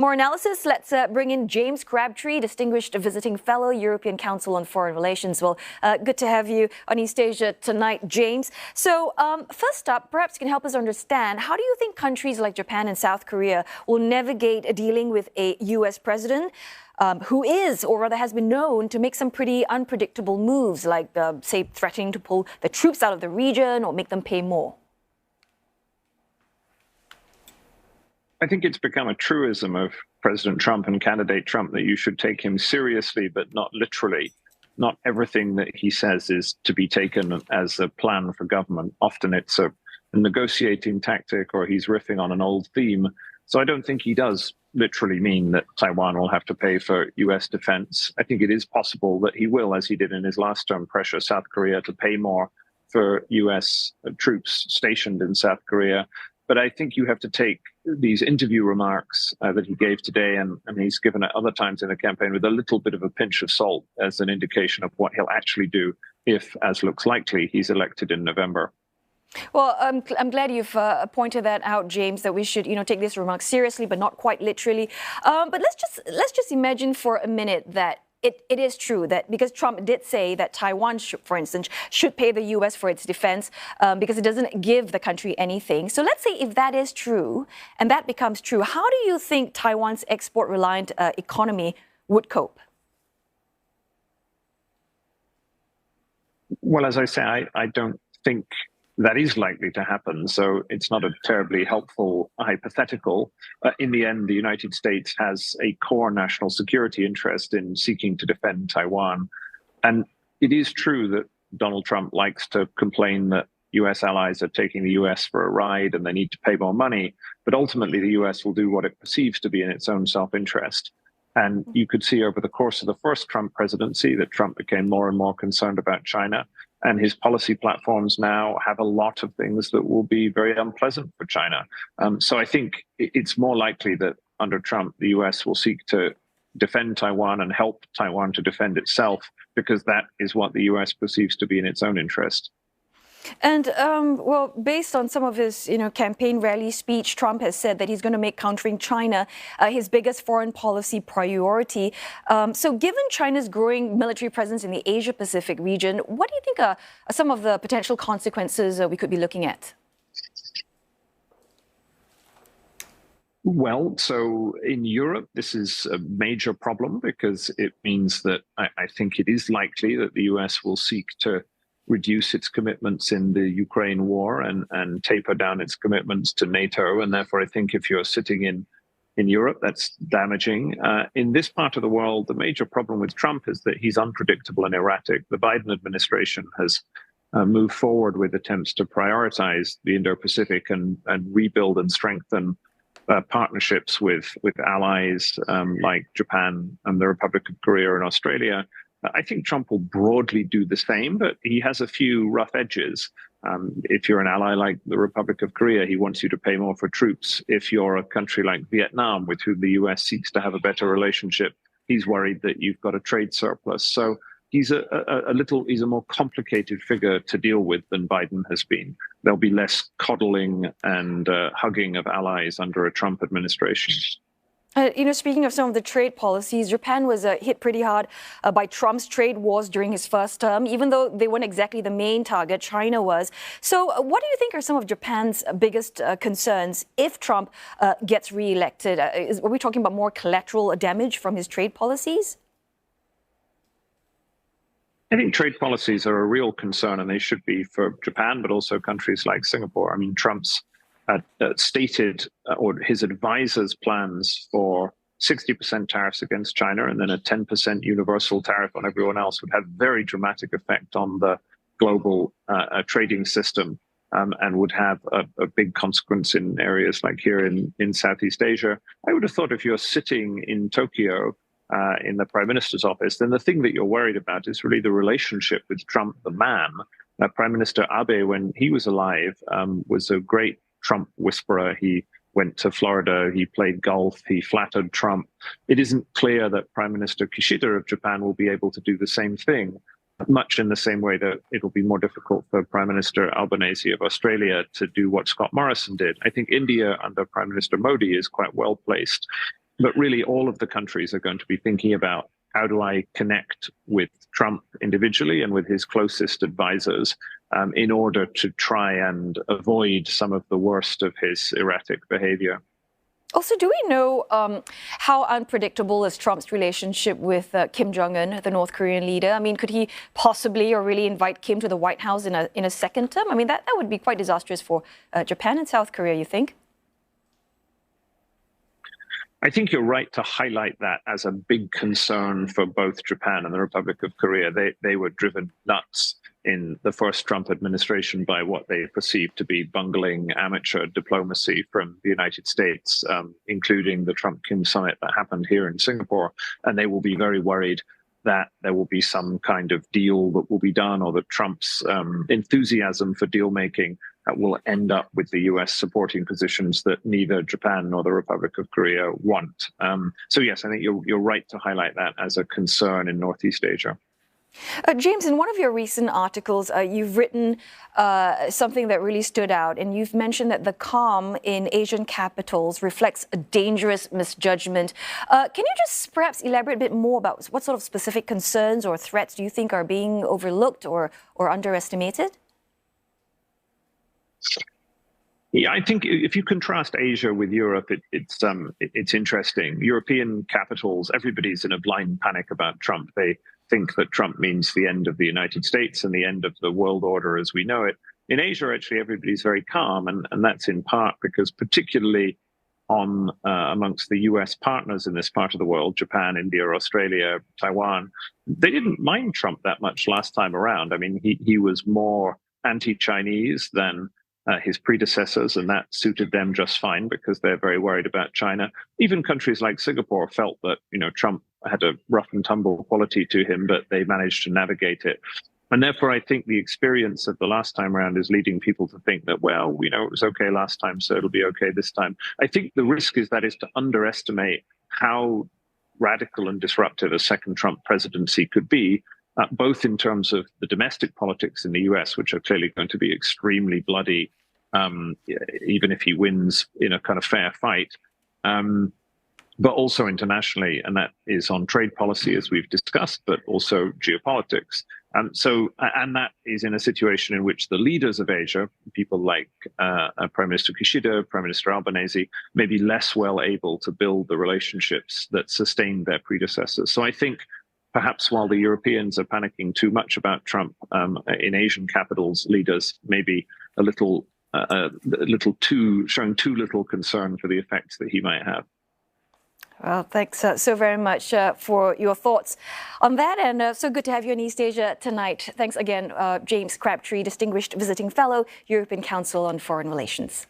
More analysis. Let's bring in James Crabtree, Distinguished Visiting Fellow, European Council on Foreign Relations. Well, good to have you on East Asia tonight, James. So first up, perhaps you can help us understand, how do you think countries like Japan and South Korea will navigate dealing with a U.S. president who is, or rather has been known to make some pretty unpredictable moves, like, say, threatening to pull the troops out of the region or make them pay more? I think it's become a truism of President Trump and candidate Trump that you should take him seriously, but not literally. Not everything that he says is to be taken as a plan for government. Often it's a negotiating tactic, or he's riffing on an old theme. So I don't think he does literally mean that Taiwan will have to pay for U.S. defense. I think it is possible that he will, as he did in his last term, pressure South Korea to pay more for U.S. troops stationed in South Korea. But I think you have to take these interview remarks that he gave today, and he's given at other times in the campaign, with a little bit of a pinch of salt as an indication of what he'll actually do if, as looks likely, he's elected in November. Well, I'm glad you've pointed that out, James, that we should, take these remarks seriously, but not quite literally. But let's just imagine for a minute that it is true that, because Trump did say that Taiwan, for instance, should pay the U.S. for its defense because it doesn't give the country anything. So let's say if that is true, and that becomes true, how do you think Taiwan's export-reliant economy would cope? Well, as I say, I don't think that is likely to happen. So it's not a terribly helpful hypothetical. In the end, the United States has a core national security interest in seeking to defend Taiwan. And it is true that Donald Trump likes to complain that U.S. allies are taking the U.S. for a ride and they need to pay more money. But ultimately, the U.S. will do what it perceives to be in its own self-interest. And you could see over the course of the first Trump presidency that Trump became more and more concerned about China. And his policy platforms now have a lot of things that will be very unpleasant for China. So I think it's more likely that under Trump, the U.S. will seek to defend Taiwan and help Taiwan to defend itself, because that is what the U.S. perceives to be in its own interest. And, well, based on some of his, campaign rally speech, Trump has said that he's going to make countering China his biggest foreign policy priority. So given China's growing military presence in the Asia-Pacific region, what do you think are some of the potential consequences we could be looking at? Well, so in Europe, this is a major problem, because it means that I think it is likely that the U.S. will seek to reduce its commitments in the Ukraine war and taper down its commitments to NATO. And therefore, I think if you're sitting in Europe, that's damaging. In this part of the world, the major problem with Trump is that he's unpredictable and erratic. The Biden administration has moved forward with attempts to prioritize the Indo-Pacific and rebuild and strengthen partnerships with allies like Japan and the Republic of Korea and Australia. I think Trump will broadly do the same, but he has a few rough edges. If you're an ally like the Republic of Korea, he wants you to pay more for troops. If you're a country like Vietnam, with whom the U.S. seeks to have a better relationship, he's worried that you've got a trade surplus. So he's he's a more complicated figure to deal with than Biden has been. There'll be less coddling and hugging of allies under a Trump administration. Speaking of some of the trade policies, Japan was hit pretty hard by Trump's trade wars during his first term, even though they weren't exactly the main target. China was. So what do you think are some of Japan's biggest concerns if Trump gets reelected? Are we talking about more collateral damage from his trade policies? I think trade policies are a real concern, and they should be for Japan, but also countries like Singapore. I mean, Trump's stated, or his advisors' plans for 60% tariffs against China and then a 10% universal tariff on everyone else would have very dramatic effect on the global trading system, and would have a big consequence in areas like here in Southeast Asia. I would have thought if you're sitting in Tokyo in the Prime Minister's office, then the thing that you're worried about is really the relationship with Trump, the man. Prime Minister Abe, when he was alive, was a great Trump whisperer. He went to Florida, he played golf, he flattered Trump. It isn't clear that Prime Minister Kishida of Japan will be able to do the same thing, much in the same way that it'll be more difficult for Prime Minister Albanese of Australia to do what Scott Morrison did. I think India under Prime Minister Modi is quite well placed But really, all of the countries are going to be thinking about how do I connect with Trump individually and with his closest advisors in order to try and avoid some of the worst of his erratic behavior. Also, do we know how unpredictable is Trump's relationship with Kim Jong-un, the North Korean leader? I mean, could he possibly or really invite Kim to the White House in a second term? I mean, that would be quite disastrous for Japan and South Korea, you think? I think you're right to highlight that as a big concern for both Japan and the Republic of Korea. They were driven nuts in the first Trump administration by what they perceived to be bungling amateur diplomacy from the United States, including the Trump-Kim summit that happened here in Singapore. And they will be very worried that there will be some kind of deal that will be done, or that Trump's enthusiasm for deal making will end up with the US supporting positions that neither Japan nor the Republic of Korea want. So yes, I think you're right to highlight that as a concern in Northeast Asia. James, in one of your recent articles, you've written something that really stood out, and you've mentioned that the calm in Asian capitals reflects a dangerous misjudgment. Can you just perhaps elaborate a bit more about what sort of specific concerns or threats do you think are being overlooked or underestimated? Yeah, I think if you contrast Asia with Europe, it's interesting. European capitals, everybody's in a blind panic about Trump. They think that Trump means the end of the United States and the end of the world order as we know it. In Asia, actually, everybody's very calm, and that's in part because particularly amongst the US partners in this part of the world, Japan, India, Australia, Taiwan, they didn't mind Trump that much last time around. I mean, he was more anti-Chinese than his predecessors, and that suited them just fine because they're very worried about China. Even countries like Singapore felt that, Trump had a rough and tumble quality to him, but they managed to navigate it. And therefore, I think the experience of the last time around is leading people to think that, well, it was okay last time, so it'll be okay this time. I think the risk is to underestimate how radical and disruptive a second Trump presidency could be, both in terms of the domestic politics in the US, which are clearly going to be extremely bloody, even if he wins in a kind of fair fight, but also internationally, and that is on trade policy, as we've discussed, but also geopolitics. And that is in a situation in which the leaders of Asia, people like Prime Minister Kishida, Prime Minister Albanese, may be less well able to build the relationships that sustained their predecessors. So I think perhaps while the Europeans are panicking too much about Trump, in Asian capitals, leaders may be a little showing too little concern for the effects that he might have. Well, thanks so very much for your thoughts on that, and so good to have you in East Asia tonight. Thanks again, James Crabtree, Distinguished Visiting Fellow, European Council on Foreign Relations.